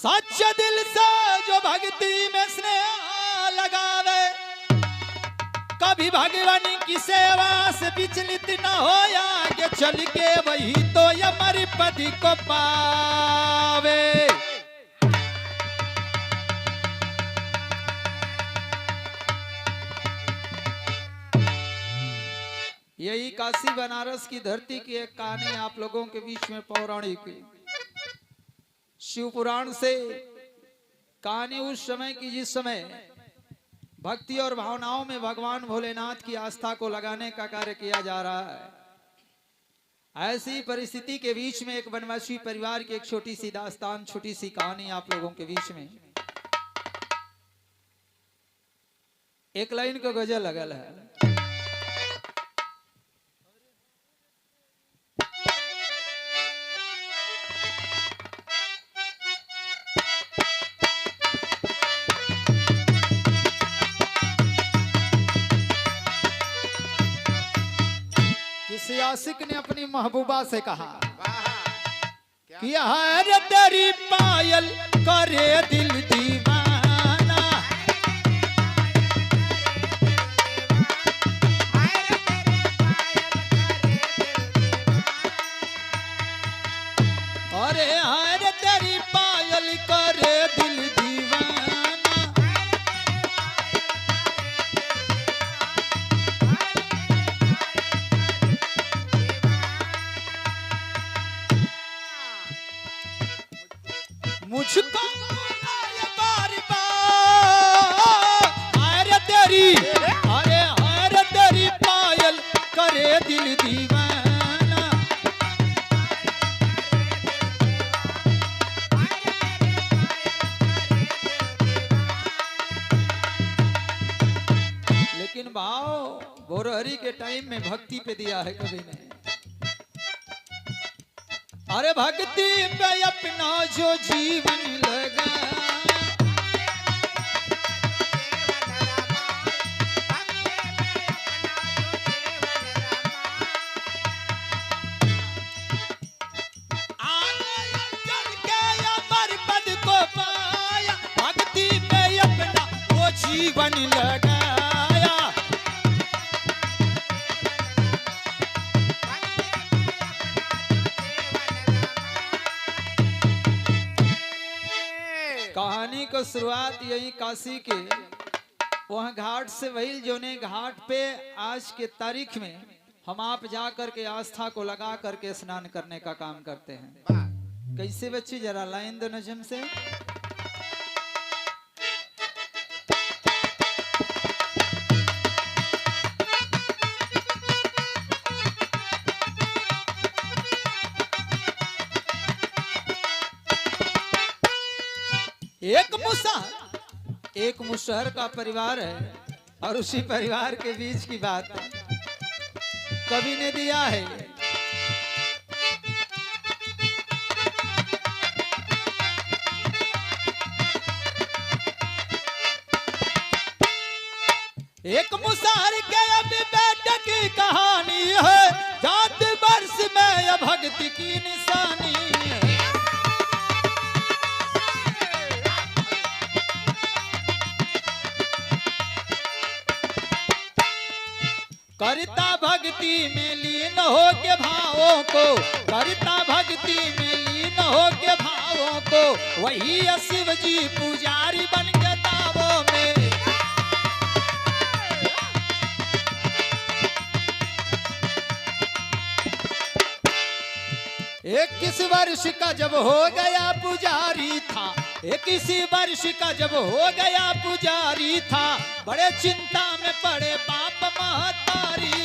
सच्चे दिल से जो भक्ति में स्नेह लगावे, कभी भगवान की सेवा से विचलित न हो, आगे चल के वही तो यमर पति को पावे। यही काशी बनारस की धरती की एक कहानी आप लोगों के बीच में पौराणिक शिव पुराण से कहानी उस समय की जिस समय भक्ति और भावनाओं में भगवान भोलेनाथ की आस्था को लगाने का कार्य किया जा रहा है। ऐसी परिस्थिति के बीच में एक वनवासी परिवार की एक छोटी सी दास्तान, छोटी सी कहानी आप लोगों के बीच में। एक लाइन का गजल लगल है। किसी आशिक ने अपनी महबूबा से कहा कि हर तेरी पायल करे दिल दीवाना, अरे हर तेरी पायल करे दिल दीवाना, मुझको बार बार अरे तेरी पायल करे दिल दीवाना, लेकिन भाव भोरहरी के टाइम में भक्ति पे दिया है कभी नहीं। अरे भक्ति पे अपना जो जीवन लगा, चल के अमर पद को पाया, भक्ति पे अपना वो जीवन लगाया। कहानी को शुरुआत यही काशी के वहाँ घाट से वही जोने घाट पे आज के तारीख में हम आप जा करके आस्था को लगा करके स्नान करने का काम करते हैं। कैसे बच्ची, जरा लाइन दो नजम से। एक मुसहर का परिवार है और उसी परिवार के बीच की बात कवि ने दिया है। एक मुसहर के अभी बेटे की कहानी है, जात वर्ष में यह भक्ति की निशानी है। करता भक्ति में लीन हो के भावों को, करता भक्ति में लीन हो के भावों को, वही शिव जी पुजारी बन के दावों में। इक्कीस वर्ष का जब हो गया पुजारी था, 21 वर्ष का जब हो गया पुजारी था, बड़े चिंता में पड़े बाप महतारी।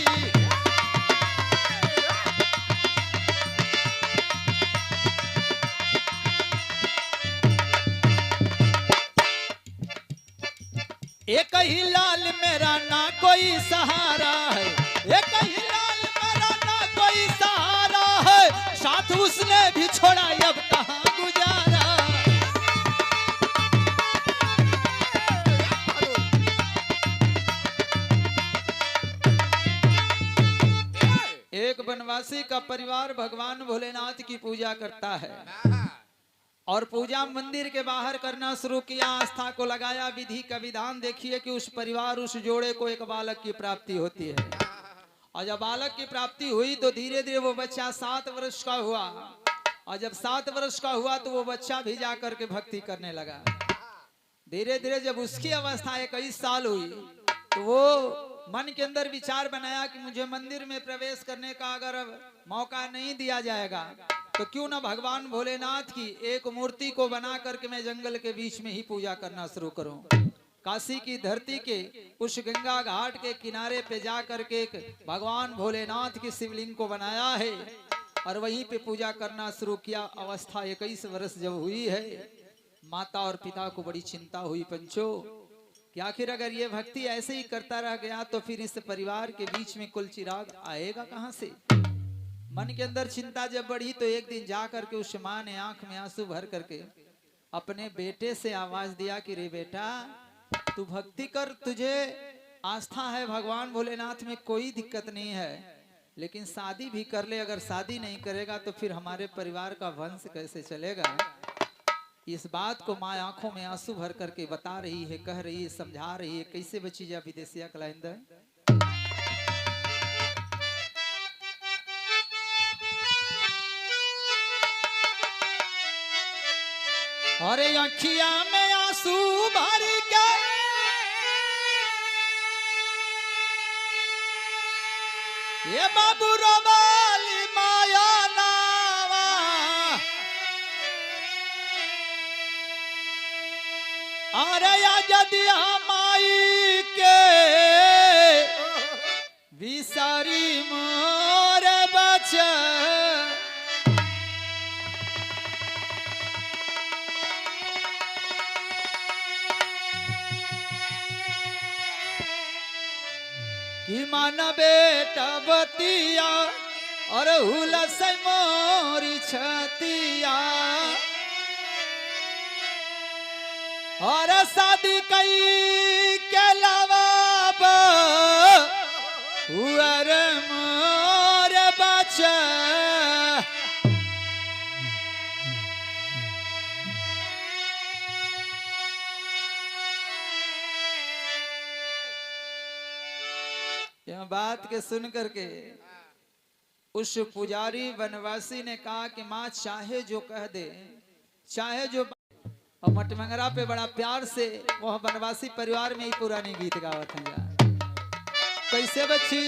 एक ही लाल मेरा ना कोई सहारा है, एक ही लाल मेरा ना कोई सहारा है, साथ उसने भी छोड़ा अब कहाँ गुजारा। एक वनवासी का परिवार भगवान भोलेनाथ की पूजा करता है। और पूजा मंदिर के बाहर करना शुरू किया, आस्था को लगाया। विधि का विधान देखिए कि उस परिवार, उस जोड़े को एक बालक की प्राप्ति होती है। और जब बालक की प्राप्ति हुई तो धीरे धीरे वो बच्चा 7 वर्ष का हुआ। और जब 7 वर्ष का हुआ तो वो बच्चा भी जा करके भक्ति करने लगा। धीरे धीरे जब उसकी अवस्था 21 साल हुई तो वो मन के अंदर विचार बनाया कि मुझे मंदिर में प्रवेश करने का अगर अब मौका नहीं दिया जाएगा तो क्यों ना भगवान भोलेनाथ की एक मूर्ति को बना करके मैं जंगल के बीच में ही पूजा करना शुरू करूं। काशी की धरती के उस गंगा घाट के किनारे पे जा करके एक भगवान भोलेनाथ की शिवलिंग को बनाया है और वहीं पे पूजा करना शुरू किया। अवस्था 21 वर्ष जब हुई है, माता और पिता को बड़ी चिंता हुई पंचो कि आखिर अगर ये भक्ति ऐसे ही करता रह गया तो फिर इस परिवार के बीच में कुल चिराग आएगा कहां से। मन के अंदर चिंता जब बढ़ी तो एक दिन जा करके उस माँ ने आंख में आंसू भर करके अपने बेटे से आवाज दिया कि रे बेटा, तू भक्ति कर, तुझे आस्था है भगवान भोलेनाथ में, कोई दिक्कत नहीं है, लेकिन शादी भी कर ले। अगर शादी नहीं करेगा तो फिर हमारे परिवार का वंश कैसे चलेगा। इस बात को माँ आंखों में आंसू भर करके बता रही है, कह रही है, समझा रही है। कैसे बची जा विदेशिया कलाइंदर। अरे अखिया में आंसू भर के ये बाबू रोवाली माया नावा, अरे यदि माई के विसारी मोर बच्चा कि मन बेटा बतिया और हुलस मोरी छतिया, और शादी कई के लवाब हुअर मोर बच्चा। यह बात के सुन करके उस पुजारी वनवासी ने कहा कि माँ चाहे जो कह दे, चाहे जो। और मटमंगरा पे बड़ा प्यार से वह वनवासी परिवार में ही पुरानी गीत गावत हैं। कैसे बच्ची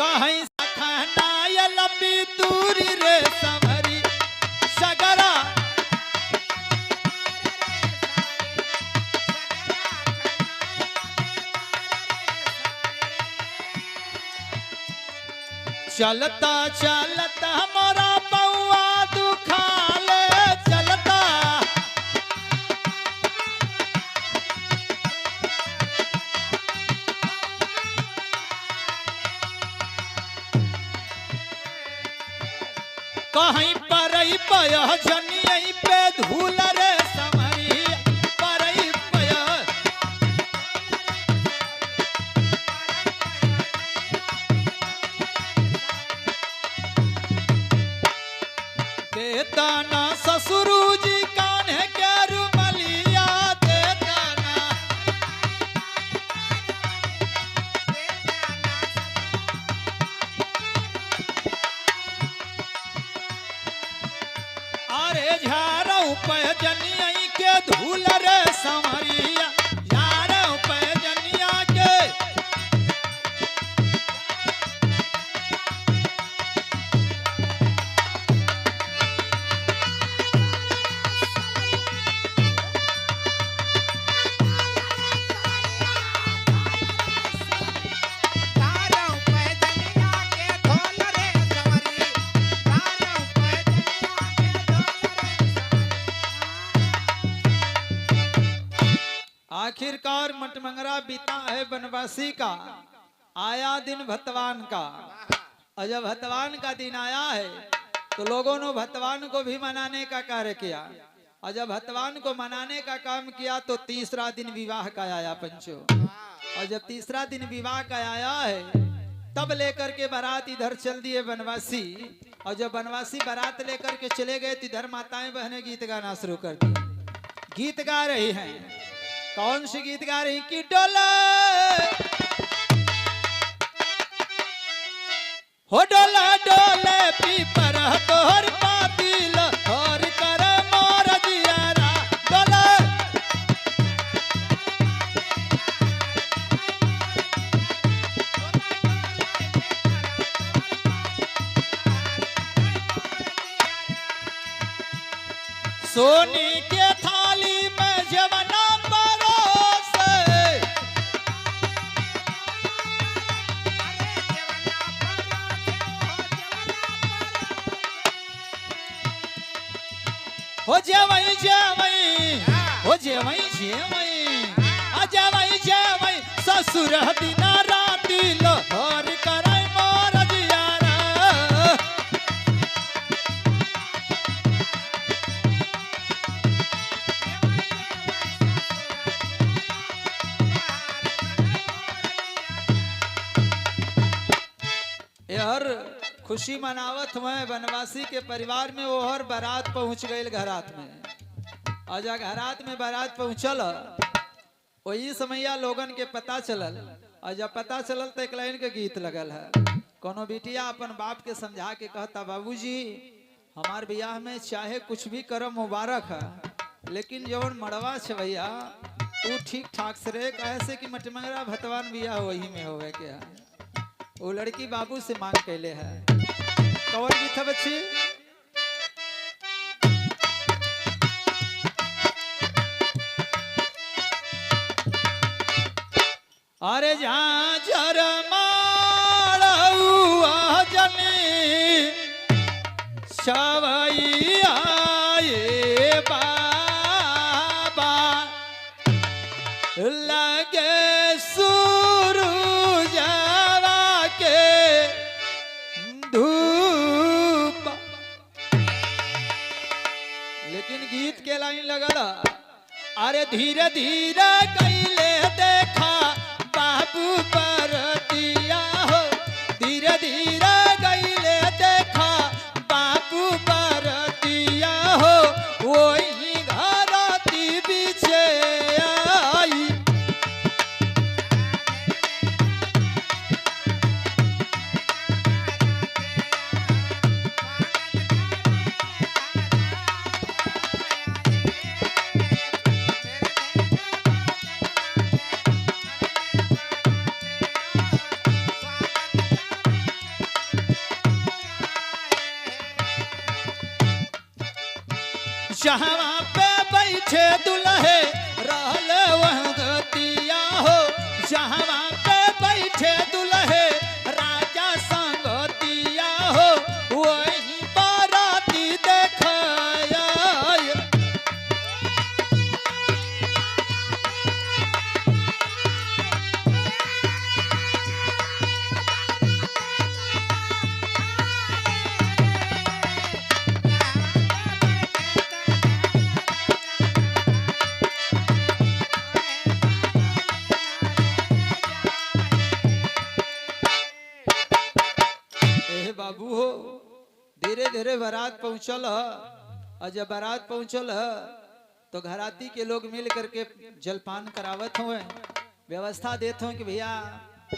कहीं सखना या लंबी दूरी रे समरी सगरा, चलता चलता मोरा पौआ दुखाले, चलता कहीं पर पय जनियई पे धूल रे समरी परई पय, देता ना ससुरु जी कान्हे के रुमलिया, देता ना अरे झारऊ पे जनियई के धूल रे संवरिया, झारऊ पे जनिया के आखिरकार मटमंगरा बीता है वनवासी का, आया दिन भतवान का। और जब भतवान का दिन आया है तो लोगों ने भतवान को भी मनाने का कार्य किया। और जब हतवान को मनाने का काम किया तो तीसरा दिन विवाह का आया पंचो। और जब तीसरा दिन विवाह का आया है तब लेकर के बारात इधर चल दिए बनवासी। और जब बनवासी बारात लेकर के चले गए तो इधर माताएं बहनें गीत गाना शुरू कर दिए। गीत गा रही हैं। कौन सी गीत गा रही कि डोला हो डोला डोले पीपर तोहर पातिल और कर मोर जियारा डोला। सोनी के थाली में जवना परोसे हो जेवई जेवई हो जेवई जेवई आ जेवई जेवई ससुर दिना राती लोहर करे मोर जियारा। यार खुशी मनावत हुए बनवासी के परिवार में ओहर बारात पहुंच गई घरात में। और जब घरात में बारात पहुंचल वही समैया लोगन के पता चलल। और जब पता चलल तो एक लाइन के गीत लगल है। कोनो बिटिया अपन बाप के समझा के कहता बाबूजी हमार बियाह में चाहे कुछ भी करम मुबारक है लेकिन जवन मड़वा छे भैया वो ठीक ठाक से रहे कैसे कि मटमंगरा भतवान बियाह वही में होवे के है। वो लड़की बाबू से मांग कैले है। कौन गीत है बच्ची? अरे जहाँ जरमाड़ुआ जनी सवैया ये बाबा लगे गीत के लाइन लगल। अरे धीरे धीरे कैले देखा बाबू बरतिया हो धीरे धीरे कैले देखा बाबू बरतिया हो वही घरती पीछे आई। जहाँ पे बैठे दुल्हे रहल वह गतिया हो जहाँ पे बैठे दुल्हे राजा संगतिया हो वही बाराती देखया। बाबू हो धीरे धीरे बारात पहुंचल और जब बारात पहुंचल तो घराती के लोग मिल करके जलपान करावत हुए व्यवस्था देते हो कि भैया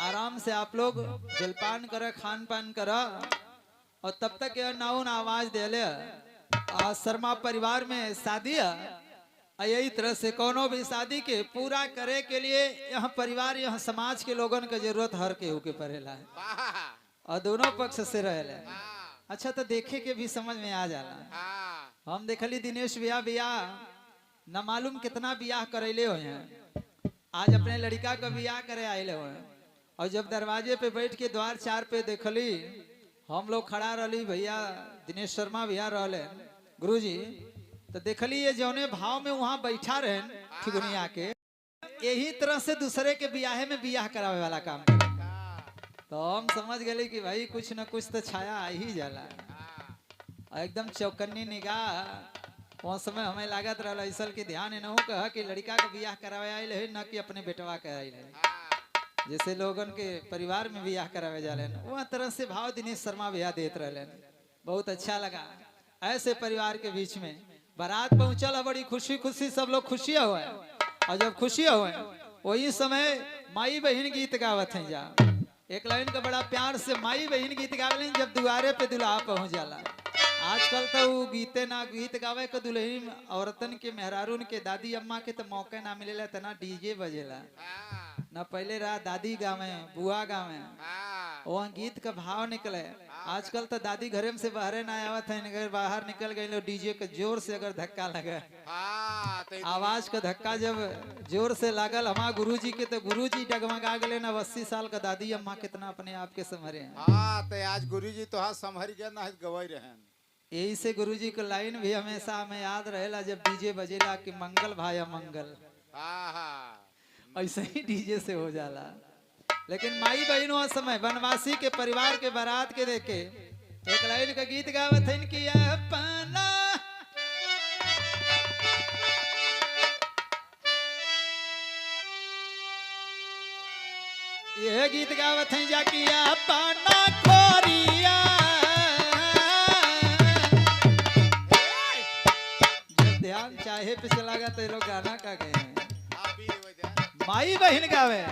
आराम से आप लोग जलपान कर खान पान कर। और तब तक नाउन आवाज दे ले शर्मा परिवार में शादी है। यही तरह से कोनो भी शादी के पूरा करे के लिए यहाँ परिवार यहाँ समाज के लोगन के जरूरत हर केहू के पड़ेला है और दोनों पक्ष से रहेला। अच्छा तो देखे के भी समझ में आ जाला। हम देखली दिनेश भैया बियाह न मालूम कितना बियाह करैले हो हैं। आज अपने लड़का का बियाह करे आये हो और जब दरवाजे पे बैठ के द्वार चार पे देखली हम लोग खड़ा रही भैया दिनेश शर्मा भैया रहले गुरुजी तो देखली ये जौने भाव में वहाँ बैठा रहे ठिगुनिया के यही तरह से दूसरे के बियाहे में बियाह करावे वाला काम करे। तो हम समझ गए कि भाई कुछ न कुछ तो छाया आ ही जाला। एकदम चौकन्नी निगाह वो समय हमें लागत रहा ऐसा कि ध्यान न कहा कि लड़का का बियाह करावे आयल है न कि अपने बेटवा के आयल है। जैसे लोगन के परिवार में बियाह करावे जाले वो तरह से भाव दिनेश शर्मा बियाह देत रहे। बहुत अच्छा लगा। ऐसे परिवार के बीच में बारात पहुंचल है, बड़ी खुशी खुशी सब लोग खुशियां हुए। और जब खुशियां हुए वही समय माई बहन गीत गावत हैं। जा एक लाइन का बड़ा प्यार से माई बहन गीत गावे जब दुआरे पे दुल्हा पहुंच जाला। आजकल तो वो गीते ना गीत गावे के दुल्हन औरतन के मेहरारून के दादी अम्मा के तो मौके ना मिलेला, तना डीजे बजेला ना। पहले रहा दादी गावे बुआ गावे वहाँ गीत का भाव निकले। आजकल तो दादी घरे में से बाहर ना आवत है, अगर बाहर निकल गए डीजे के जोर से अगर धक्का लगे आवाज का धक्का जब जोर से लागल हमारा गुरुजी के तो गुरुजी डगमगा गए ना। 80 साल का दादी अम्मा कितना अपने आप के संभरे हैं। आज गुरुजी तो हाथ संभर गए ना गवाई रहे। यही से गुरुजी का लाइन भी हमेशा हमें याद रहेला जब डीजे बजेला कि मंगल भाया मंगल। ऐसे ही डीजे से हो जाला। लेकिन माई बहनों समय वनवासी के परिवार के बारात के देखे एक लाइन का गीत गावत है कि अपना यह गीत गावत है जाकि अपना खोरिया। जब ध्यान चाहे पे चला गया तो ये लोग गाना का गए हैं माई बहन गावे।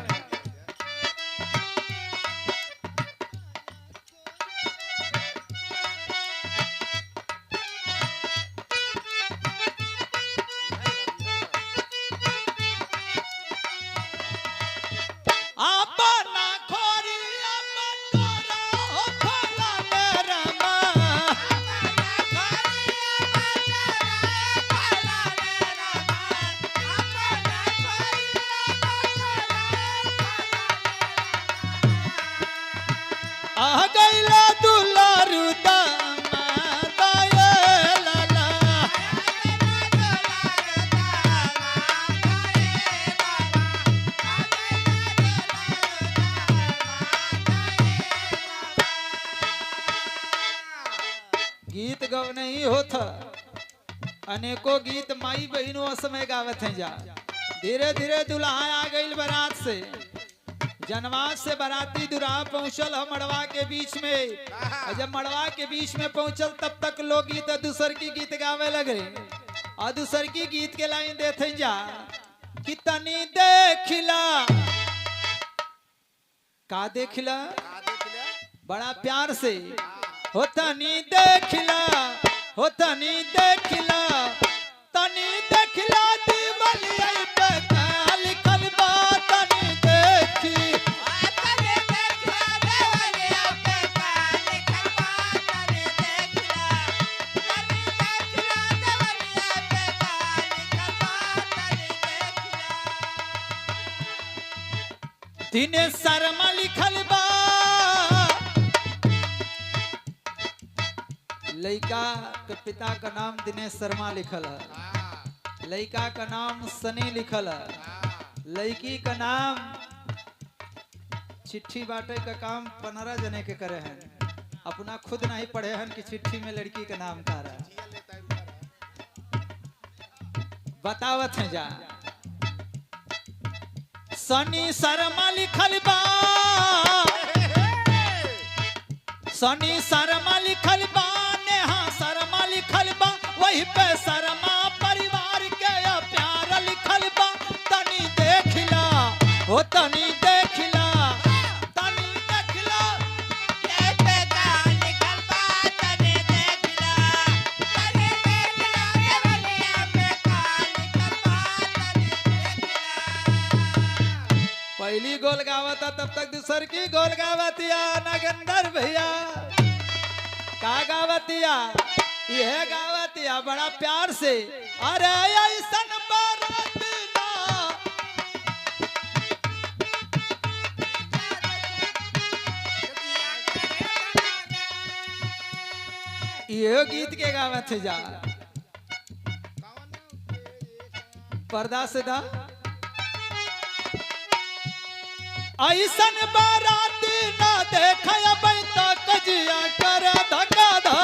गीत गव नहीं होता अनेकों गीत माई बहनों समय गावत हैं। जा धीरे धीरे दुल्हा आ गई बारात से। जनवास से बाराती दुल्हा पहुंचल है मड़वा के बीच में। और जब मड़वा के बीच में पहुंचल तब तक लोग गीत दूसर की गीत गावे लगे। और दूसर की गीत के लाइन देते जा कि तनी देखिला का देखिला बड़ा प्यार से हो तनी देखिला हो तनी देखिला तनी देखिला दीवालिया पे काल कलबा तनी देखी तनी देखिला दीवालिया पे काल कलबा तनी देखिला तनी देखिला दीवालिया पे काल कलबा तनी देखिला। दिनेश शर्मा लिखल बा लड़का के पिता का नाम दिनेश शर्मा लिखल है। लड़का का नाम सनी लिखल है। लड़की का नाम चिट्ठी बांटे का काम 15 जने के करे हैं। अपना खुद नहीं पढ़े हैं कि चिट्ठी में लड़की का नाम का रहा बतावत है। जा सनी शर्मा लिखल बा सनी शर्मा लिखल बा शर्मा लिखल बा वही पे शर्मा परिवार के प्यार लिखल बा तनी देखिला हो तनी देखिला तनी देखिला ये पे का लिखल बा तनी देखिला तनी देखिला ये वालिया पे का लिखल बा तनी देखिला। पहली गोल गावता तब तक दूसर की गोल गावतिया नागेंद्र भैया का गावतिया यह गावतिया बड़ा प्यार से। अरे ऐसन बारात ना ये गीत के गावत है। जा पर्दा से दा ऐसन बारात ना देखा कजिया कर धक्का धा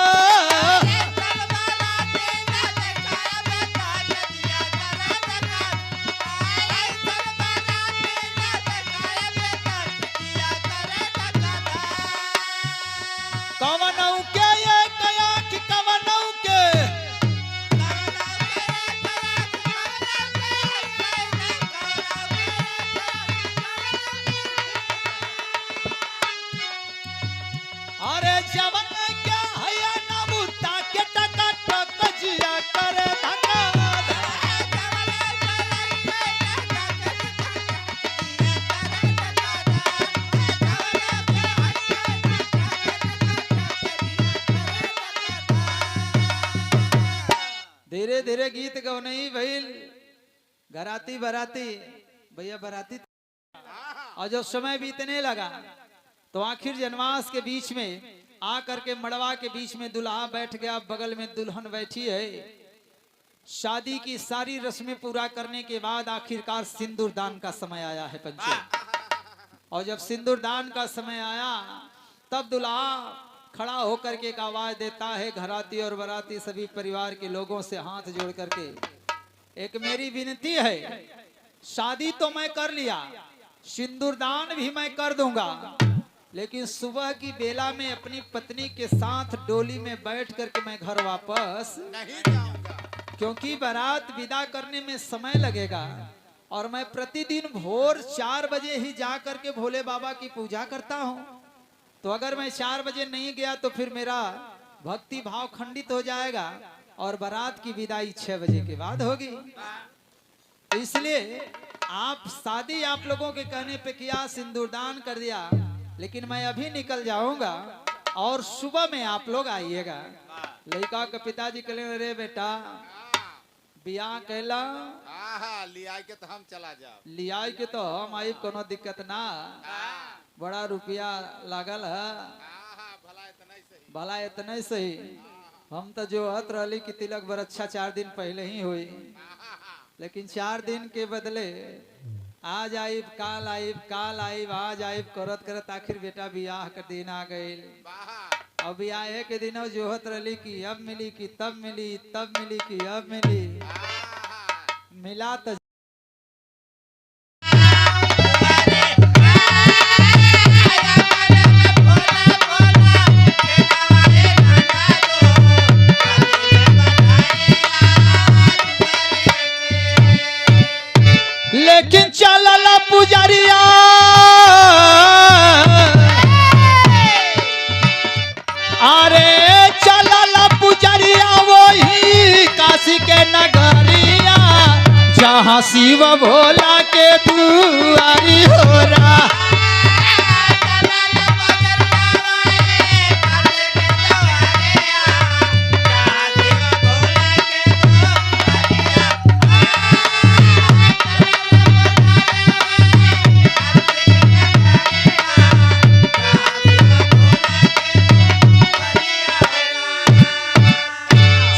धीरे गीत गवनई भइल, घराती बराती भैया बराती, और जब समय बीतने लगा तो आखिर जनवास के बीच में आकर के मड़वा के बीच में दुल्हा बैठ गया, बगल में दुल्हन बैठी है। शादी की सारी रस्में पूरा करने के बाद आखिरकार सिंदूर दान का समय आया है पंचों। और जब सिंदूर दान का समय आया तब दुल्हा खड़ा होकर के एक आवाज देता है, घराती और बराती सभी परिवार के लोगों से हाथ जोड़ करके, एक मेरी विनती है, शादी तो मैं कर लिया, सिंदूर दान भी मैं कर दूंगा, लेकिन सुबह की बेला में अपनी पत्नी के साथ डोली में बैठ करके मैं घर वापस नहीं जाऊंगा, क्योंकि बारात विदा करने में समय लगेगा और मैं प्रतिदिन भोर 4 बजे ही जा करके भोले बाबा की पूजा करता हूँ। तो अगर मैं 4 बजे नहीं गया तो फिर मेरा भक्ति भाव खंडित हो जाएगा और बारात की विदाई 6 बजे के बाद होगी। तो इसलिए आप शादी आप लोगों के कहने पे किया, सिंदूरदान कर दिया, लेकिन मैं अभी निकल जाऊंगा और सुबह में आप लोग आइएगा। लड़का के पिताजी कहले, अरे बेटा बियाह कैला लिया के तो हम चला जाओ, लिया के तो हम आई, कोनो दिक्कत ना, बड़ा रुपया लागल है, भला इतना सही। हम तो जो हत रही कि तिलक बरच्छा 4 दिन पहले ही हुई, लेकिन 4 दिन के बदले आज आइब काल आइब काल आइब आज आइब करत करत आखिर बेटा बियाह के दिन आ गई। अब बियाह के दिन जोहत रही कि अब मिली कि तब मिली, तब मिली कि अब मिली, मिला तो लेकिन चलला पुजरिया अरे चलला पुजरिया वही काशी के नगरिया जहाँ शिव भोला के दुआरी हो रहा।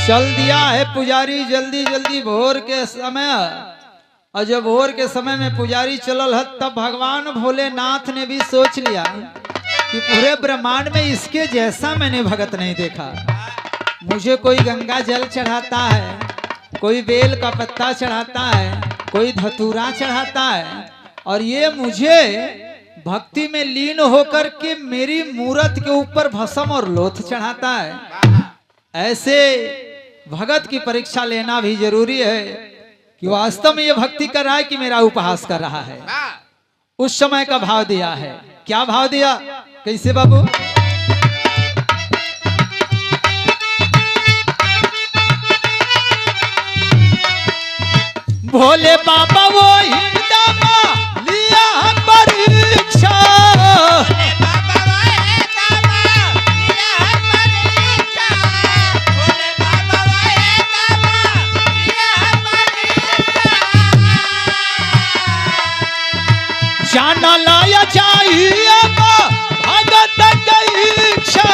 चल दिया है पुजारी जल्दी जल्दी भोर के समय, और जब भोर के समय में पुजारी चलल है तब भगवान भोलेनाथ ने भी सोच लिया कि पूरे ब्रह्मांड में इसके जैसा मैंने भगत नहीं देखा। मुझे कोई गंगा जल चढ़ाता है, कोई बेल का पत्ता चढ़ाता है, कोई धतूरा चढ़ाता है, और ये मुझे भक्ति में लीन होकर के मेरी मूरत के ऊपर भस्म और लोथ चढ़ाता है। ऐसे भगत की परीक्षा लेना भी जरूरी है कि वास्तव में ये भक्ति कर रहा है कि मेरा उपहास कर रहा है। उस समय का भाव दिया है, क्या भाव दिया, कैसे बाबू? भोले बाबा वो हिंदमा लिया परीक्षा, जाना लाया चाहिए भगत की इच्छा,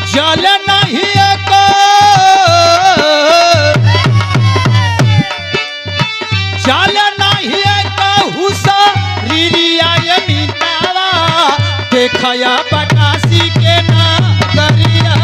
जल नहीं को जल नहीं हुसा रिरिया मीतावा देखया पटासी के नगरिया,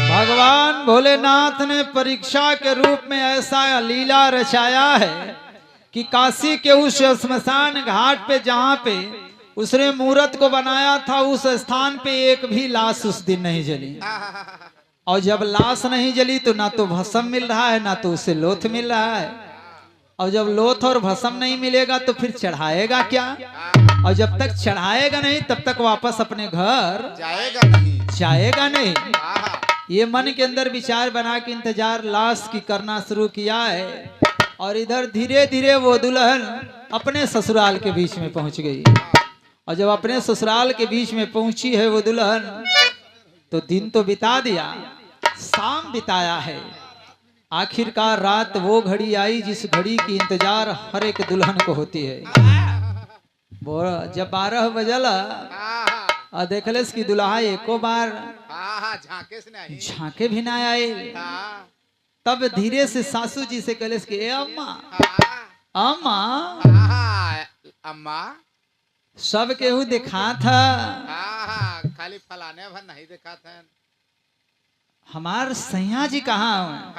भगवान भोलेनाथ ने परीक्षा के रूप में ऐसा लीला रचाया है कि काशी के उस श्मशान घाट पे जहाँ पे उसने मूर्त को बनाया था, उस स्थान पे एक भी लाश उस दिन नहीं जली। और जब लाश नहीं जली तो ना तो भस्म मिल रहा है, ना तो उसे लोथ मिल रहा है। और जब लोथ और भस्म नहीं मिलेगा तो फिर चढ़ाएगा क्या? और जब तक चढ़ाएगा नहीं तब तक वापस अपने घर जाएगा नहीं। ये मन के अंदर विचार बना के इंतजार लाश की करना शुरू किया है। और इधर धीरे धीरे वो दुल्हन अपने ससुराल के बीच में पहुंच गई। और जब अपने ससुराल के बीच में पहुंची है वो दुल्हन, तो दिन तो बिता दिया, शाम बिताया है। आखिरकार रात वो घड़ी आई जिस घड़ी की इंतजार हर एक दुल्हन को होती है। वो जब 12 बजल और देखलस की दुल्हा एको बार झांके भी ना आए, तब धीरे से सासू जी से कहलस कि ए अम्मा, अम्मा, अम्मा, सब केहू देखा था, खाली फलाने भर नहीं देखा था। हमार सैया जी कहाँ?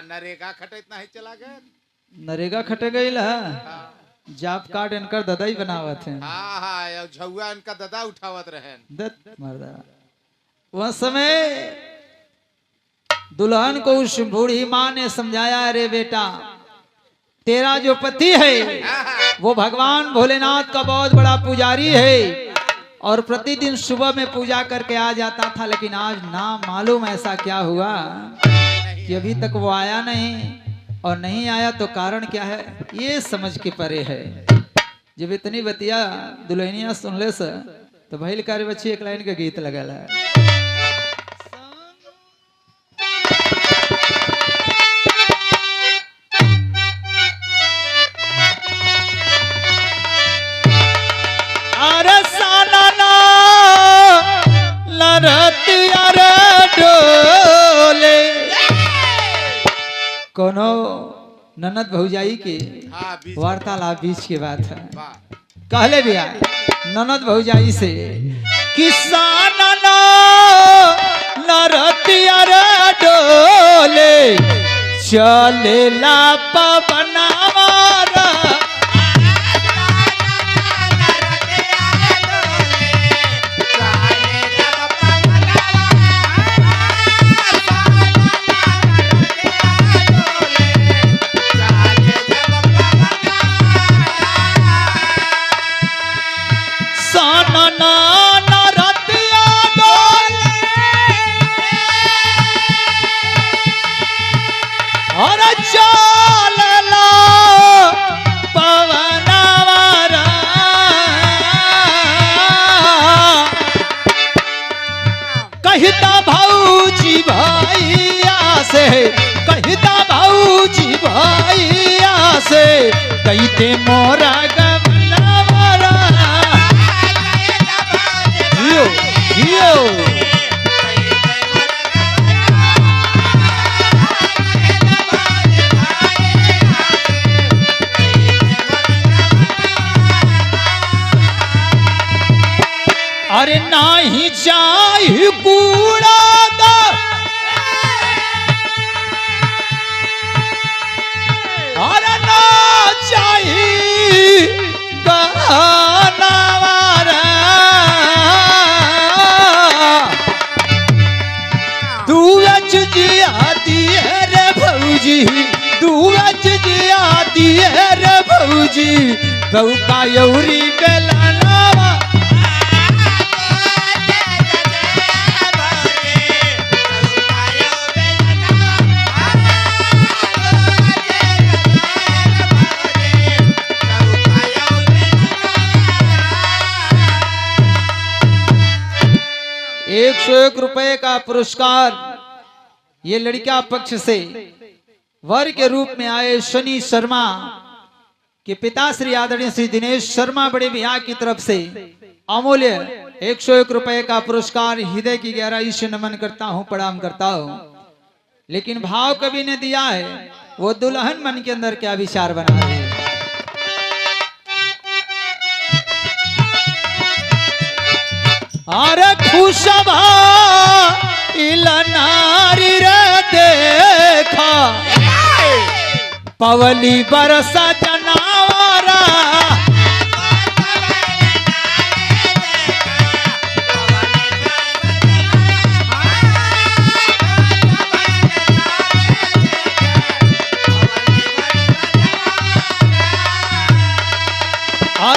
नरेगा खटत नहीं चला गए। नरेगा खटे गई जॉब कार्ड इनकर दादा ही बनावत है। झुआ इनका दादा उठावत रहे। वह समय दुल्हन को उस बूढ़ी माँ ने समझाया, अरे बेटा, तेरा जो पति है वो भगवान भोलेनाथ का बहुत बड़ा पुजारी है और प्रतिदिन सुबह में पूजा करके आ जाता था, लेकिन आज ना मालूम ऐसा क्या हुआ कि अभी तक वो आया नहीं। और नहीं आया तो कारण क्या है ये समझ के परे है। जब इतनी बतिया दुल्हनिया सुन ले तो भइल कार्य बच्ची एक लाइन का गीत लगल है। कोनो ननद भौजाई के वार्तालाप बीच की बात है। कहले भी आए ननद भौजाई से, किसान नरतिया रे डोले चलेला पवनवा कहता भाऊजी भैया से कहते मोरा गमला जियो जियो। अरे नाही चाहिए कूड़ा गौ का यौरी बेलावा ₹101 का पुरस्कार ये लड़का पक्ष से वर के रूप में आए शनि शर्मा के पिता श्री आदरणीय श्री दिनेश शर्मा बड़े भैया की तरफ से अमूल्य ₹101 का पुरस्कार हृदय की गहराई से नमन करता हूं, प्रणाम करता हूं। लेकिन भाव कवि ने दिया है, वो दुल्हन मन के अंदर क्या विचार बना रही है। अरे खुशबा इलनारी रे देखा पवली बरसा जनावरा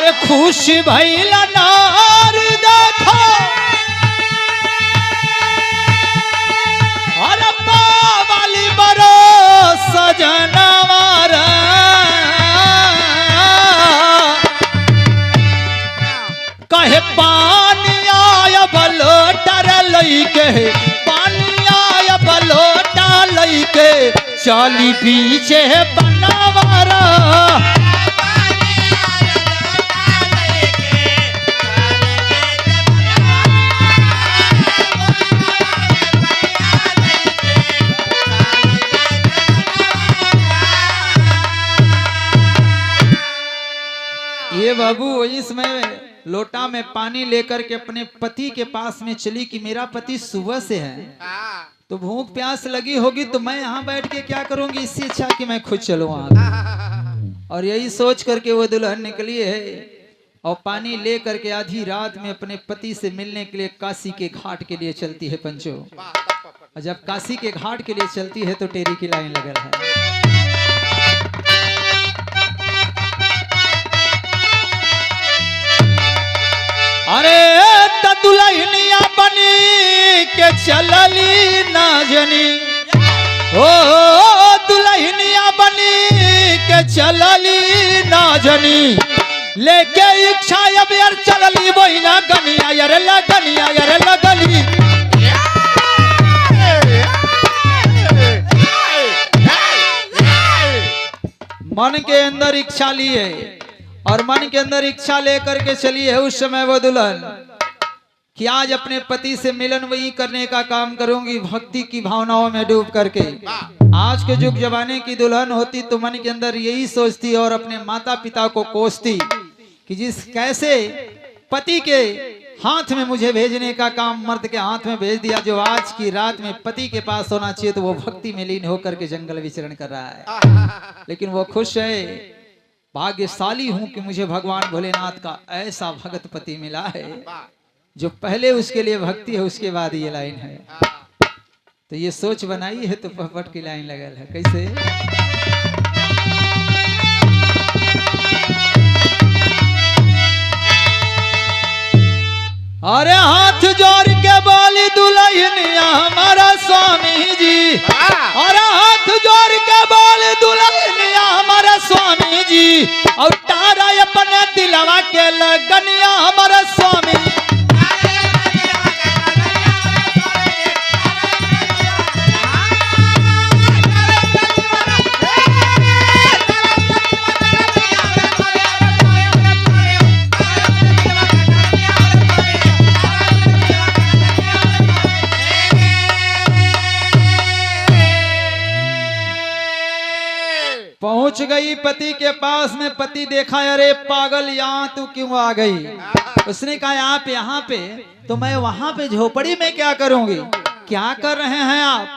अरे खुश भइला नार देखो अरे वाली बरो सजनवार कहे पानी आया बलोटर लइके पानी आया बलोटा लइके चाली पीछे बनावारा ये बाबू इसमें लोटा में पानी लेकर के अपने पति के पास में चली कि मेरा पति सुबह से है तो भूख प्यास लगी होगी तो मैं यहाँ बैठ के क्या करूंगी, इससे अच्छा कि मैं खुद चलूँ वहां। और यही सोच करके वो दुल्हन निकली है और पानी ले करके आधी रात में अपने पति से मिलने के लिए काशी के घाट के लिए चलती है पंचो। और जब काशी के घाट के लिए चलती है तो टेरी की लाइन लगल है। अरे दुल्हनिया बनी के चलली ना जनी ओ दुल्हनिया बनी के चलली ना जनी लेके इच्छा अब यार चलली वही ना गनिया यार लगनिया यार लगली मन के अंदर इच्छा लिए और मन के अंदर इच्छा लेकर के चली है उस समय वो दुल्हन कि आज अपने पति से मिलन वही करने का काम करूंगी, भक्ति की भावनाओं में डूब करके। आज के युग जमाने की दुल्हन होती तो मन के अंदर यही सोचती और अपने माता पिता को कोसती कि जिस कैसे पति के हाथ में मुझे भेजने का काम मर्द के हाथ में भेज दिया, जो आज की रात में पति के पास होना चाहिए तो वो भक्ति में लीन होकर के जंगल विचरण कर रहा है। लेकिन वो खुश है, भाग्यशाली हूं कि मुझे भगवान भोलेनाथ का ऐसा भगत पति मिला है जो पहले उसके लिए भक्ति है उसके बाद ये लाइन है। तो ये सोच बनाई है तो पपट की लाइन लगल है। कैसे? अरे हाथ जोड़ के बोली दुल्हनिया हमारा स्वामी जी, अरे हाथ जोड़ के बोली दुल्हनिया हमारा स्वामी जी, और तारा अपने दिलवा के लगनिया हमारा स्वामी। पहुंच गई पति के पास में, पति देखा अरे पागल यहाँ तू क्यों आ गई? उसने कहा आप यहाँ पे तो मैं वहां पे झोपड़ी में क्या करूंगी, क्या कर रहे हैं आप?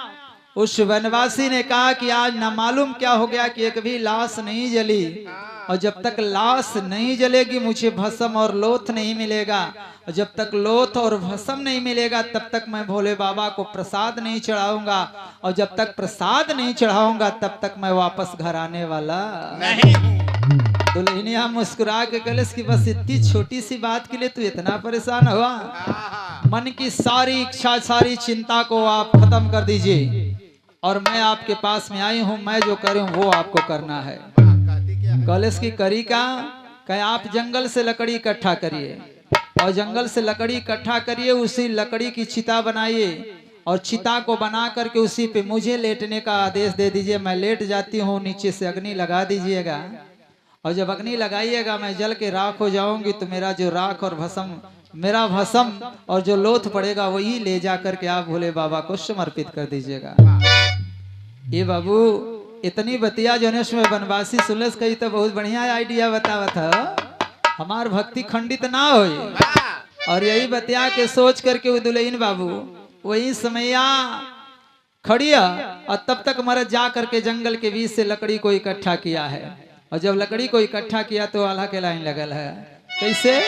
उस वनवासी ने कहा कि आज न मालूम क्या हो गया कि एक भी लाश नहीं जली, और जब तक लाश नहीं जलेगी मुझे भस्म और लोथ नहीं मिलेगा, और जब तक लोथ और भस्म नहीं मिलेगा तब तक मैं भोले बाबा को प्रसाद नहीं चढ़ाऊंगा, और जब तक प्रसाद नहीं चढ़ाऊंगा तब तक मैं वापस घर आने वाला नहीं। दुल्हनिया मुस्कुरा के कलश की बस इतनी छोटी सी बात के लिए तू इतना परेशान हुआ? मन की सारी इच्छा सारी चिंता को आप खत्म कर दीजिए और मैं आपके पास में आई हूँ, मैं जो करूँ वो आपको करना है। कलश की करी का कहे आप जंगल से लकड़ी इकट्ठा करिए और जंगल से लकड़ी इकट्ठा करिए, उसी लकड़ी की चिता बनाइए और चिता को बना करके उसी पे मुझे लेटने का आदेश दे दीजिए। मैं लेट जाती हूँ, नीचे से अग्नि लगा दीजिएगा और जब अग्नि लगाइएगा मैं जल के राख हो जाऊंगी तो मेरा जो राख और भस्म, मेरा भस्म और जो लोथ पड़ेगा वही ले जा करके आप भोले बाबा को समर्पित कर दीजिएगा। ये बाबू इतनी बतिया जो उसमें वनवासी सुनस कही तो बहुत बढ़िया आइडिया बतावा था, हमार भक्ति खंडित ना हो। और यही बतिया के सोच करके वो दुल्हन बाबू वही समैया खड़िया और तब तक मरद जा करके जंगल के बीच से लकड़ी को इकट्ठा किया है, और जब लकड़ी को इकट्ठा किया तो आल्हा के लाइन लगल है। कैसे?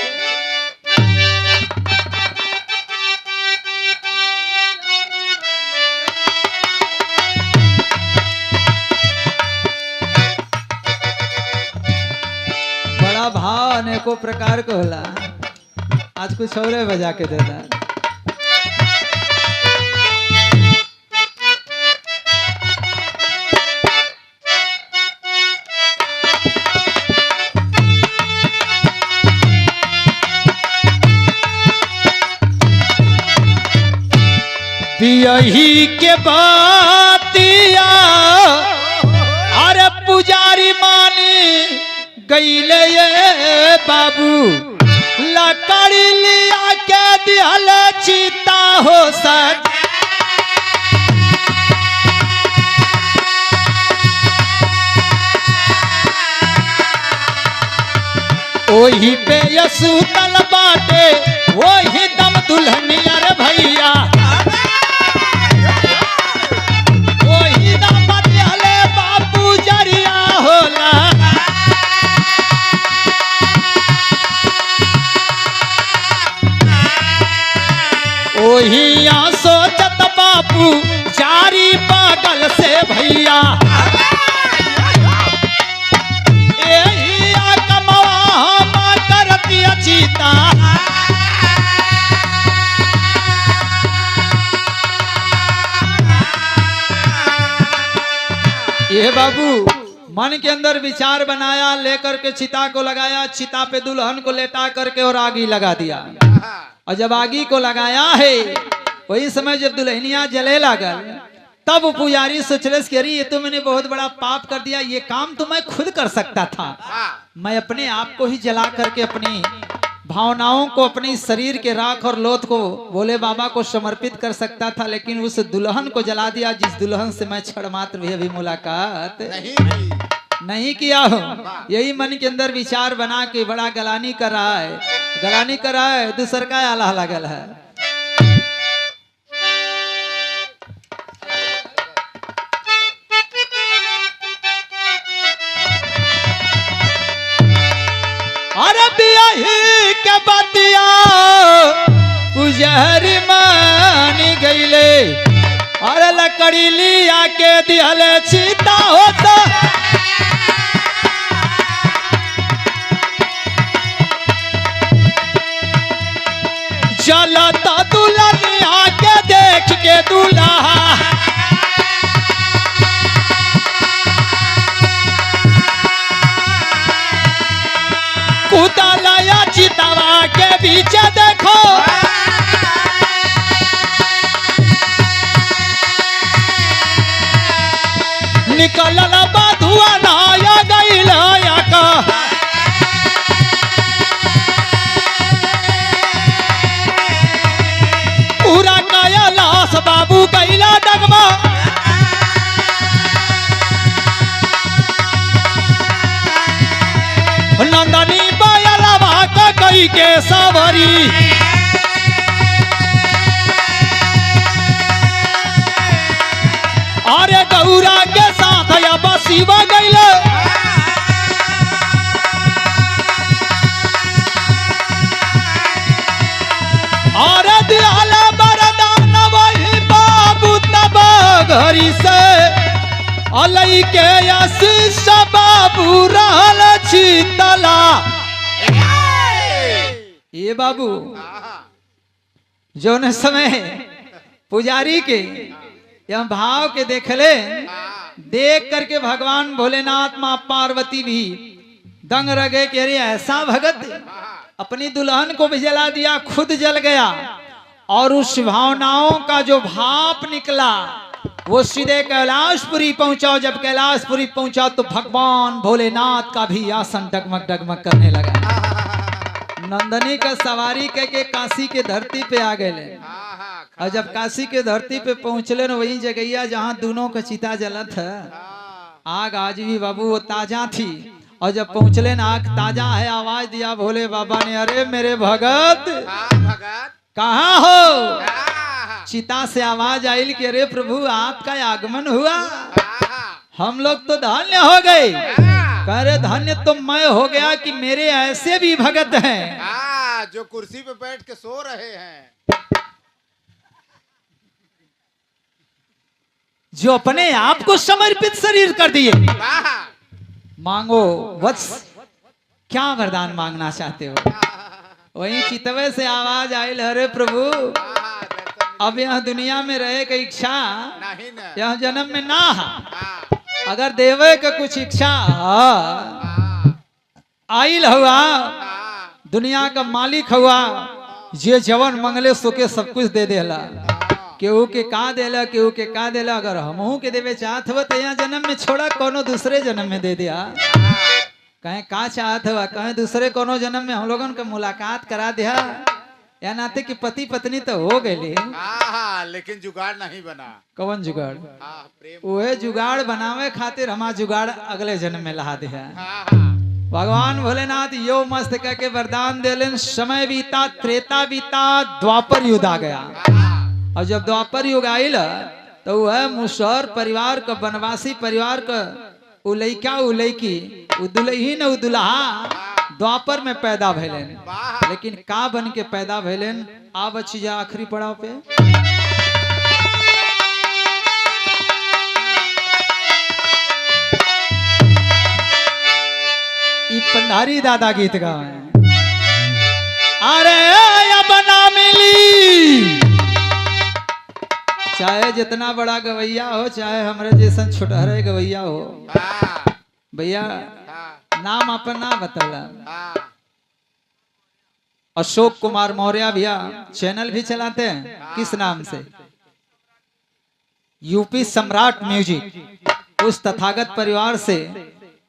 भोला भाव अनेको प्रकार को होला। आज कुछ और बजा के देता। यही के बातिया अरे पुजारी मानी गईले ये बाबू लकड़ी लिया के दिहल चीता हो सक ओही पे यसूतल बाटे वही दम दुल्हनिया रे भैया ओहिया सोचत बापू चारी बगल से भैया एहिया कमवा हम करती चीता ये बाबू मन के अंदर विचार बनाया, लेकर के चिता को लगाया, चिता पे दुल्हन को लेटा करके और आगी लगा दिया। और जब आगी को लगाया है वही समय जब दुल्हनिया जले लागल तब पुजारी सोचलस कि अरे ये तो मैंने बहुत बड़ा पाप कर दिया, ये काम तो मैं खुद कर सकता था। मैं अपने आप को ही जला करके अपनी भावनाओं को, अपने शरीर के राख और लोथ को भोले बाबा को समर्पित कर सकता था, लेकिन उस दुल्हन को जला दिया जिस दुल्हन से मैं क्षण मात्र भी अभी मुलाकात नहीं किया हूँ। यही मन के अंदर विचार बना के बड़ा गलानी कर रहा है, गलानी कर रहा है, दूसर का आला लगल है। अरे बियाही के बतिया पुजारी मानी गईले अरे लकड़ी लिया के दिहल चीता होता चलता दुल्हनिया के देख के दूल्हा कुदालया चितवा के बीच देखो निकलल बधुआ नया गईल का पूरा काया लाश बाबू गईला डगमा नंदनी बयलवा का कई के सवरी अरे गौरा के साथ या बसीवा गईले अरे दियाला बरदान वही बाबू तब घरी से अलई के आशीष बाबू रहल चीतला। ये बाबू जौन समय पुजारी के यह भाव के देखले, देख करके भगवान भोलेनाथ माँ पार्वती भी दंग रह गए कि अरे ऐसा भगत अपनी दुल्हन को भी जला दिया, खुद जल गया। और उस भावनाओं का जो भाप निकला वो सीधे कैलाशपुरी पहुंचा। जब कैलाशपुरी पहुंचा तो भगवान भोलेनाथ का भी आसन डगमग डगमग करने लगा। नंदनी का सवारी करके काशी के धरती पे आ गए। और जब काशी के धरती पे पहुंचले न वही जगैया जहाँ दोनों का चिता जलत है, आग आज भी बाबू वो ताजा थी। और जब पहुंचले न आग ताजा है, आवाज दिया भोले बाबा ने, अरे मेरे भगत कहाँ हो? चिता से आवाज आई कि अरे प्रभु आपका आगमन हुआ, हम लोग तो धन्य हो गए। कह रहे धन्य तो मैं हो गया कि मेरे ऐसे भी भगत हैं जो कुर्सी पे बैठ के सो रहे हैं, जो अपने आप को समर्पित शरीर कर दिए। मांगो वत्स, क्या वरदान मांगना चाहते हो? वही चितवे से आवाज आई, अरे प्रभु अब यह दुनिया में रहे की इच्छा नहीं न यह जन्म में ना है। हाँ, अगर देवे के कुछ इच्छा आइल हुआ, हाँ, दुनिया का मालिक हुआ, जे जवन मंगले सो के सब कुछ दे देला। केहू के का देला, केहू के का देला। अगर हमहू के देवे चाहत हो तो यहाँ जन्म में छोड़ा कोनो दूसरे जन्म में दे दिया। कहीं का चाहत हुआ, कहीं दूसरे कोनो जन्म में हम लोगन के मुलाकात करा दिया। या नाते कि पति पत्नी तो हो गए, हाँ, लेकिन जुगाड़ नहीं बना। कौन जुगाड़? हाँ, प्रेम। वह जुगाड़ बनावे खातिर हमारा जुगाड़ अगले जन्म में ला दिया। हाँ, हाँ, भगवान भोलेनाथ यो मस्त करके वरदान देलन। समय बीता, त्रेता बीता, द्वापर युग आ गया। हाँ, और जब द्वापर युग आयल तो वह मुसहर परिवार का, वनवासी परिवार का उ लइका उ लइकी, उ दुल्हीन उ दुल्हा द्वापर में पैदा भैलन। वाह, लेकिन का बन के पैदा भैलन? आप अच्छी जा आखिरी पड़ाव पे। ई पंडारी दादा गीत गावे। अरे अब ना मिली, चाहे जितना बड़ा गवैया हो, चाहे हमारे जैसन छोटहरे गवैया हो, हाँ, भैया हाँ, नाम अपन ना बतला। हाँ, अशोक कुमार मौर्य भैया चैनल भी चलाते हैं। किस नाम से? यूपी सम्राट म्यूजिक। उस तथागत परिवार से,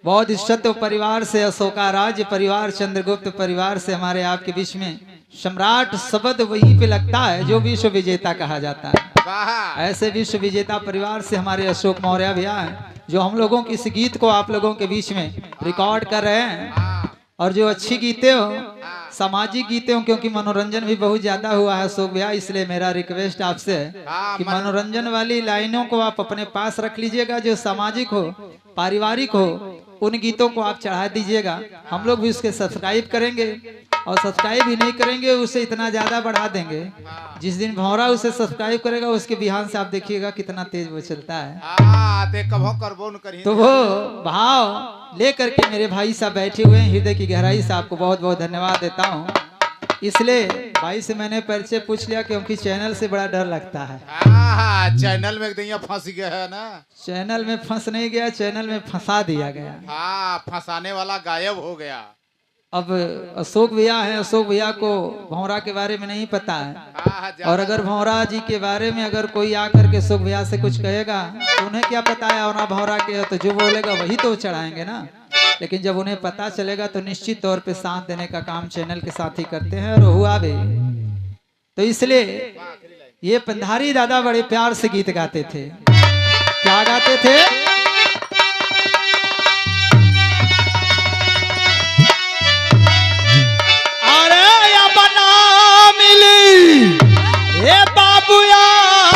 बौद्ध सत्व परिवार से, अशोका राज्य परिवार, चंद्रगुप्त परिवार से हमारे आपके बीच में सम्राट शब्द वहीं पे लगता है जो विश्व विजेता कहा जाता है। वाह, ऐसे विश्व विजेता परिवार से हमारे अशोक मौर्य भैया हैं, जो हम लोगों की इस गीत को आप लोगों के बीच में रिकॉर्ड कर रहे हैं। हाँ, और जो अच्छी गीतें हो, सामाजिक गीतें हो, क्योंकि मनोरंजन भी बहुत ज्यादा हुआ है अशोक भैया, इसलिए मेरा रिक्वेस्ट आपसे है हाँ, कि मनोरंजन वाली लाइनों को आप अपने पास रख लीजिएगा। जो सामाजिक हो, पारिवारिक हो, उन गीतों को आप चढ़ा दीजिएगा। हम लोग भी उसके सब्सक्राइब करेंगे, और सब्सक्राइब ही नहीं करेंगे उसे इतना ज्यादा बढ़ा देंगे। जिस दिन भौरा उसे सब्सक्राइब करेगा, उसके बिहान से आप देखिएगा कितना तेज वो चलता है। हाँ, ते कभो करबो न करी। तो वो भाव लेकर के मेरे भाई साहब बैठे हुए हैं, हृदय की गहराई से आपको बहुत बहुत धन्यवाद देता हूँ। इसलिए भाई से मैंने परिचय पूछ लिया, क्योंकि चैनल से बड़ा डर लगता है। हाँ, हाँ, चैनल में दैया फंस गया है ना। चैनल में फंस नहीं गया, चैनल में फंसा दिया गया। हाँ, फंसाने वाला गायब हो गया। अब अशोक भैया हैं, अशोक भैया को भौरा के बारे में नहीं पता है। हाँ, और अगर भौरा जी के बारे में अगर कोई आकर के अशोक भैया से कुछ कहेगा तो उन्हें क्या पता है, और ना भौरा के है, तो जो बोलेगा वही तो चढ़ाएंगे ना। लेकिन जब उन्हें पता चलेगा तो निश्चित तौर पे साथ देने का काम चैनल के साथ ही करते हैं, और हुआ भी। तो इसलिए ये पंधारी दादा बड़े प्यार से गीत गाते थे। क्या गाते थे? ए बाबूया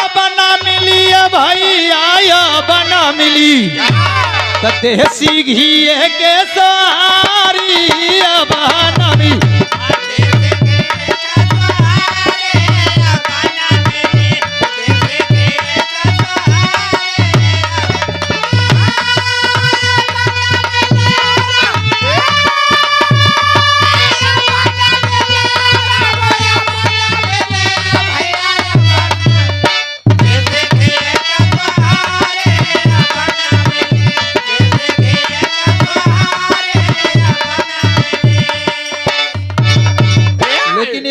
बना मिली, भैया बना मिली, तो देसी घी के सारी बना मिली।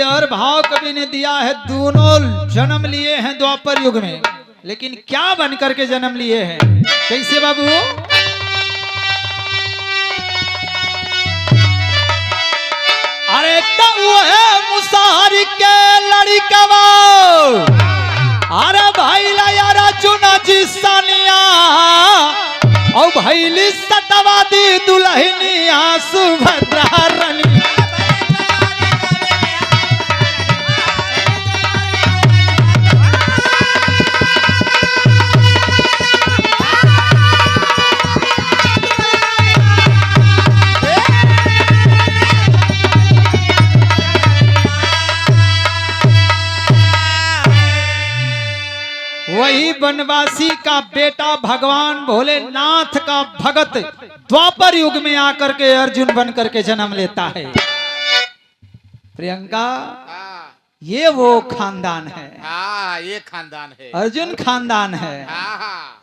और भाव कवि ने दिया है, दोनों जन्म लिए हैं द्वापर युग में, लेकिन क्या बन करके जन्म लिए हैं? कैसे बाबू? अरे तो वो है मुसारी के लड़कवा, अरे भाई यारा चुना जिसनिया, और भैली सतवादी दुल्हनिया सुभद्रा रानी। वही वनवासी का बेटा भगवान भोलेनाथ का भगत द्वापर युग में आकर के अर्जुन बन करके जन्म लेता है। प्रियंका, हाँ ये वो खानदान है, हाँ, ये खानदान है। अर्जुन खानदान है। हाँ हाँ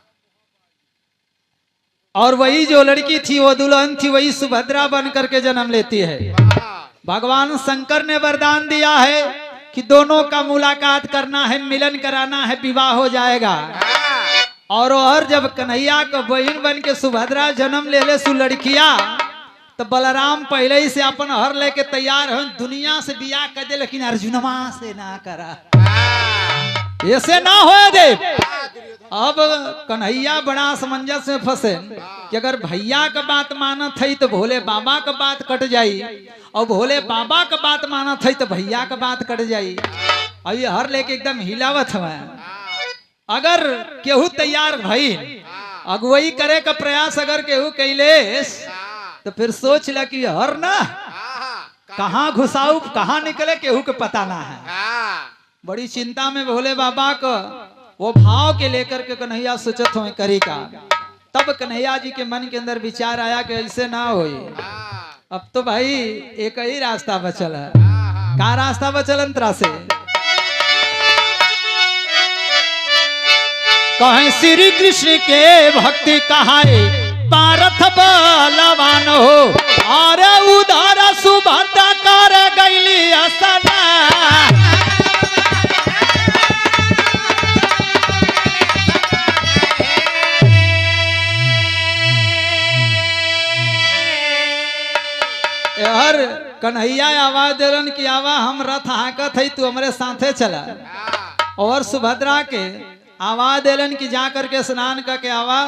और वही जो लड़की थी वो दुल्हन थी, वही सुभद्रा बन करके जन्म लेती है। हाँ, भगवान शंकर ने वरदान दिया है कि दोनों का मुलाकात करना है, मिलन कराना है, विवाह हो जाएगा। हाँ, और जब कन्हैया को बहन बन के सुभद्रा जन्म ले ले सु लड़किया, तो बलराम पहले ही से अपन हर लेके तैयार हो, दुनिया से बियाह कर दे, लेकिन अर्जुनमा से ना करा, हाँ, ऐसे ना हो दे। हाँ, दुर्योधन। अब कन्हैया बड़ा असमंजस में फंसे कि अगर भैया का बात मानत है तो भोले बाबा का बात कट जाई, और भोले बाबा का बात मानत है तो भैया का बात कट जाई। अब ये हर लेके एकदम हिलावत हुआ। अगर केहू तैयार भई अगुवाई करे का प्रयास अगर केहू कैलेस, तो फिर सोच ला कि हर ना कहाँ घुसाऊ कहाँ निकले केहू के पता ना है। हाँ, बड़ी चिंता में भोले बाबा को वो भाव के लेकर के कन्हैया सोचत हो करी का। तब कन्हैया जी के मन के अंदर विचार आया कि ऐसे ना होई, हाँ, अब तो भाई एक ही रास्ता बचल है। हाँ, का रास्ता बचल अंतरा से? कहें श्री कृष्ण के भक्ति कहाए पारथ बलवान हो, और उधर सुभद्रा कर गईली असना। हर कन्हैया आवाज देलन कि आवा हम रथ हाकत है, तू हमरे साथे चला। और सुभद्रा के आवाज देलन कि जा करके स्नान करके आवा।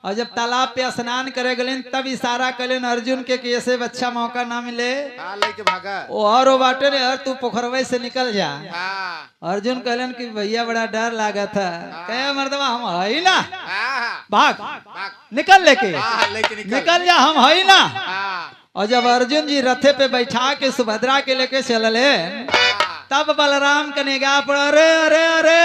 और जब तालाब पे स्नान करे गलेन तब इशारा करेन अर्जुन के कि ऐसे अच्छा मौका ना मिले हाँ, लेके भागा। और वो बाटे रे हर तू पोखरवे से निकल जा। हाँ, अर्जुन कहलन कि भैया बड़ा डर लागा था। कहे मर्दवा हम है ना, हाँ, भाग भाग। निकल लेके हाँ, लेके निकल जा, हम है ना। हाँ, और जब अर्जुन जी रथे पे बैठा के सुभद्रा के लेके चलले, तब बलराम के निगाह पर अरे अरे अरे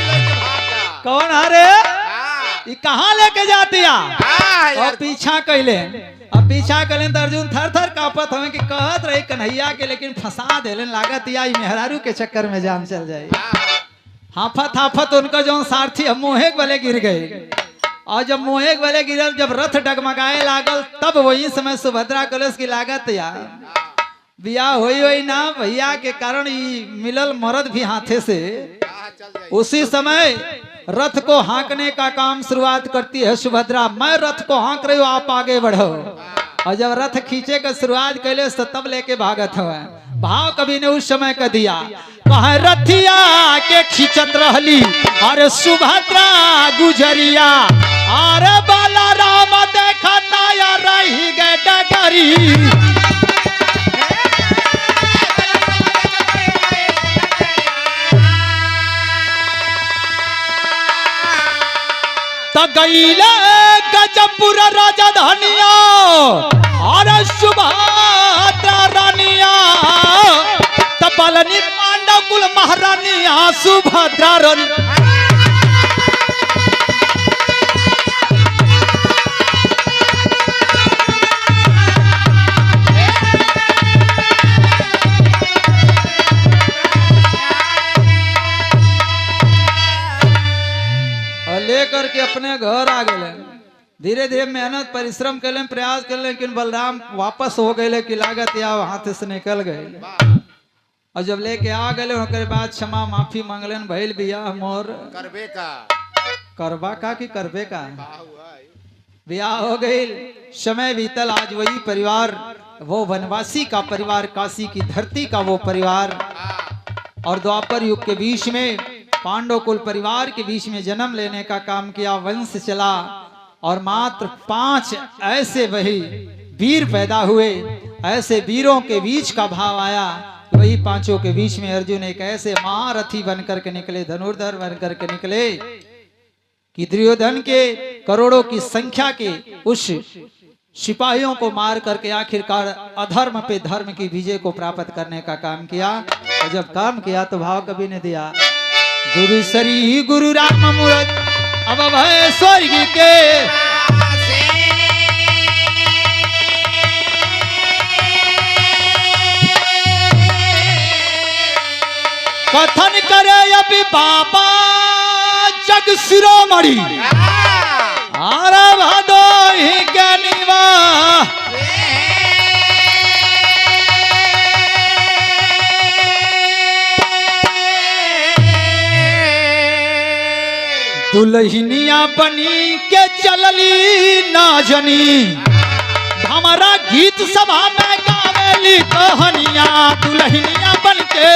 लेके भागा। कौन अरे हाँ, ये कहाँ लेके जातिया? हाँ, और यार। पीछा कैले, अब पीछा कैले तो अर्जुन थर थर कांपत हमें कि कहत रही कन्हैया के, लेकिन फंसा देले लागत या मेहरारू के चक्कर में जान चल जाए। हाफत हाफत उनका जो सारथी मोहे वाले गिर गए। और जब मोहे वाले गिरल, जब रथ डगमगाए लागल, तब वही समय सुभद्रा कलश की लागत या बियाह होई ना भैया के कारण मिलल मरद भी हाथे से। हाँ, चल जाइए। उसी समय रथ को हाँकने का काम शुरुआत करती है सुभद्रा। मैं रथ को हाँक रही हूँ, आप आगे बढ़ो। और जब रथ खींचे का शुरुआत कैले तब लेके भागत हुआ। भाव कभी ने उस समय का दिया, कहे रथिया के खींचत रहली अरे सुभद्रा गुजरिया, अरे बलराम देखा नया रही गए डगरी। गईले गजपुर राजधानिया और सुभद्रा रानिया, तपलनी पांडव कुल महारानिया सुभद्रा रानी। लेकर के अपने घर आ गए। धीरे धीरे मेहनत परिश्रम कर प्रयास कर, लेकिन बलराम वापस हो गए कि लागत या हाथ से निकल गए। और जब लेके आ गए होकर बाद क्षमा माफी मांगलन, भइल बियाह मोर करबे का करबा का कि करबे का हुआ है। बियाह हो गई। समय बीतल, आज वही परिवार, वो वनवासी का परिवार, काशी की धरती का वो परिवार, और द्वापर युग के बीच में पांडव कुल परिवार के बीच में जन्म लेने का काम किया, वंश चला। और मात्र 5 ऐसे वही वीर पैदा हुए। ऐसे वीरों के बीच का भाव आया, वही 5 के बीच में अर्जुन एक ऐसे महारथी बनकर के निकले, धनुर्धर बनकर के निकले कि दुर्योधन के करोड़ों की संख्या के उस सिपाहियों को मार करके आखिरकार अधर्म पे धर्म की विजय को प्राप्त करने का काम किया। और जब काम किया तो भाव कवि ने दिया, गुरु श्री गुरु राम मूरत अब भय स्वर्ग के कथन करे अभी बाबा जग शिरोमणि आरा भादो ही ज्ञानीवा दुल्हनिया बनी के चलली ना जनी हमारा गीत सभा में गावेली कहानियां दुल्हनिया बन के